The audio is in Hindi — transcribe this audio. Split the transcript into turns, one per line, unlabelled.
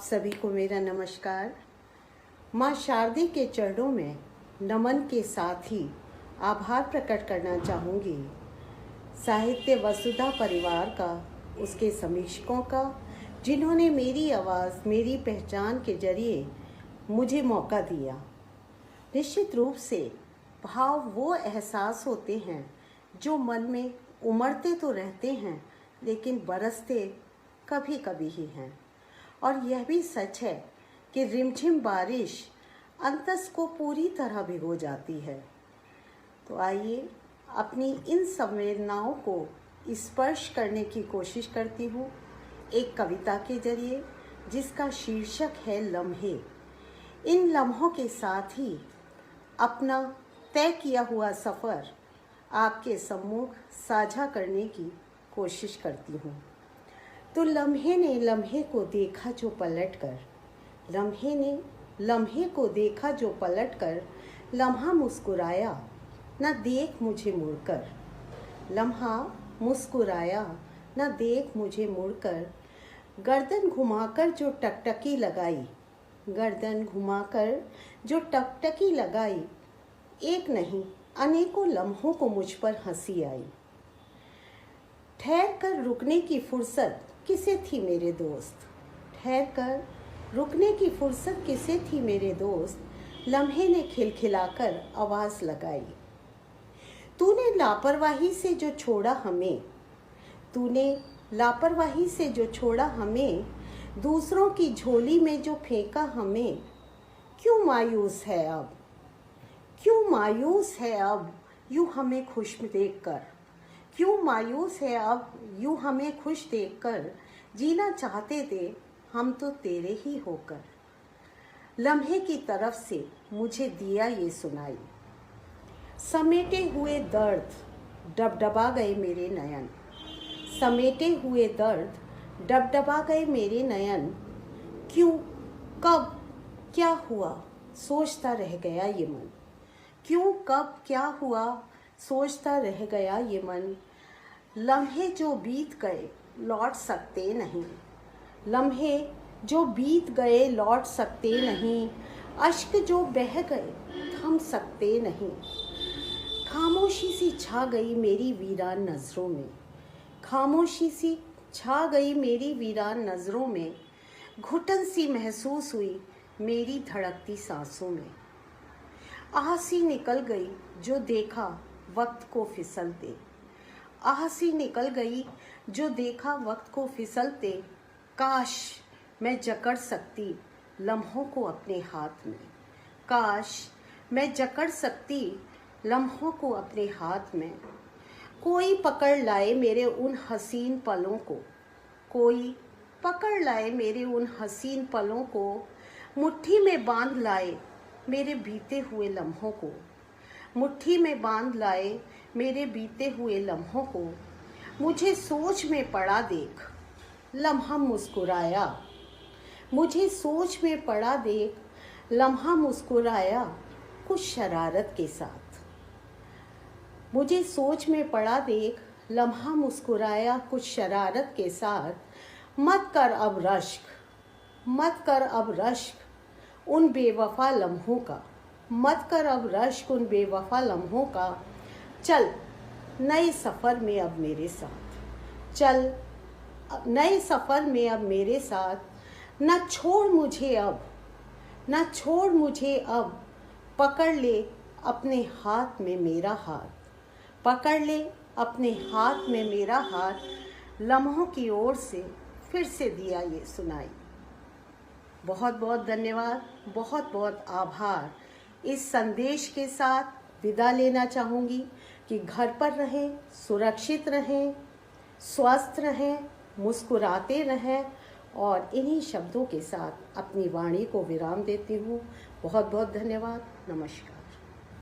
सभी को मेरा नमस्कार। माँ शारदे के चरणों में नमन के साथ ही आभार प्रकट करना चाहूँगी साहित्य वसुधा परिवार का, उसके समीक्षकों का, जिन्होंने मेरी आवाज़ मेरी पहचान के जरिए मुझे मौका दिया। निश्चित रूप से भाव वो एहसास होते हैं जो मन में उमड़ते तो रहते हैं लेकिन बरसते कभी कभी ही हैं। और यह भी सच है कि रिमझिम बारिश अंतस को पूरी तरह भिगो जाती है। तो आइए अपनी इन संवेदनाओं को स्पर्श करने की कोशिश करती हूँ एक कविता के जरिए, जिसका शीर्षक है लम्हे। इन लम्हों के साथ ही अपना तय किया हुआ सफ़र आपके सम्मुख साझा करने की कोशिश करती हूँ। तो लम्हे ने लम्हे को देखा जो पलटकर, लम्हे ने लम्हे को देखा जो पलटकर, लम्हा मुस्कुराया न देख मुझे मुड़कर, लम्हा मुस्कुराया न देख मुझे मुड़कर, गर्दन घुमाकर जो टकटकी लगाई, गर्दन घुमाकर जो टकटकी लगाई, एक नहीं अनेकों लम्हों को मुझ पर हंसी आई। ठहर कर रुकने की फुर्सत किसे थी मेरे दोस्त, ठहर कर रुकने की फुर्सत किसे थी मेरे दोस्त, लम्हे ने खिलखिलाकर आवाज़ लगाई। तूने लापरवाही से जो छोड़ा हमें, तूने लापरवाही से जो छोड़ा हमें, दूसरों की झोली में जो फेंका हमें, क्यों मायूस है अब, क्यों मायूस है अब यूँ हमें खुश देखकर, क्यों मायूस है अब यूँ हमें खुश देखकर, जीना चाहते थे हम तो तेरे ही होकर। लम्हे की तरफ से मुझे दिया ये सुनाई, समेटे हुए दर्द डबडबा गए मेरे नयन, समेटे हुए दर्द डबडबा गए मेरे नयन, क्यों कब क्या हुआ सोचता रह गया ये मन, क्यों कब क्या हुआ सोचता रह गया ये मन। लम्हे जो बीत गए लौट सकते नहीं, लम्हे जो बीत गए लौट सकते नहीं, अश्क जो बह गए थम सकते नहीं। खामोशी सी छा गई मेरी वीरान नज़रों में, खामोशी सी छा गई मेरी वीरान नज़रों में, घुटन सी महसूस हुई मेरी धड़कती सांसों में। आह सी निकल गई जो देखा वक्त को फिसलते, आह सी निकल गई जो देखा वक्त को फिसलते, काश मैं जकड़ सकती लम्हों को अपने हाथ में, काश मैं जकड़ सकती लम्हों को अपने हाथ में। कोई पकड़ लाए मेरे उन हसीन पलों को, कोई पकड़ लाए मेरे उन हसीन पलों को, मुट्ठी में बांध लाए मेरे बीते हुए लम्हों को, मुट्ठी में बांध लाए मेरे बीते हुए लम्हों को। मुझे सोच में पड़ा देख लम्हा मुस्कुराया, मुझे सोच में पड़ा देख लम्हा मुस्कुराया कुछ शरारत के साथ, मुझे सोच में पड़ा देख लम्हा मुस्कुराया कुछ शरारत के साथ। मत कर अब रश्क, मत कर अब रश्क उन बेवफा लम्हों का, मत कर अब रश्क उन बेवफा लम्हों का। चल नए सफ़र में अब मेरे साथ, चल नए सफ़र में अब मेरे साथ, न छोड़ मुझे अब, न छोड़ मुझे अब, पकड़ ले अपने हाथ में मेरा हाथ, पकड़ ले अपने हाथ में मेरा हाथ, लम्हों की ओर से फिर से दिया ये सुनाई। बहुत बहुत धन्यवाद, बहुत बहुत आभार। इस संदेश के साथ विदा लेना चाहूँगी कि घर पर रहें, सुरक्षित रहें, स्वस्थ रहें, मुस्कुराते रहें, और इन्हीं शब्दों के साथ अपनी वाणी को विराम देती हूँ। बहुत बहुत धन्यवाद। नमस्कार।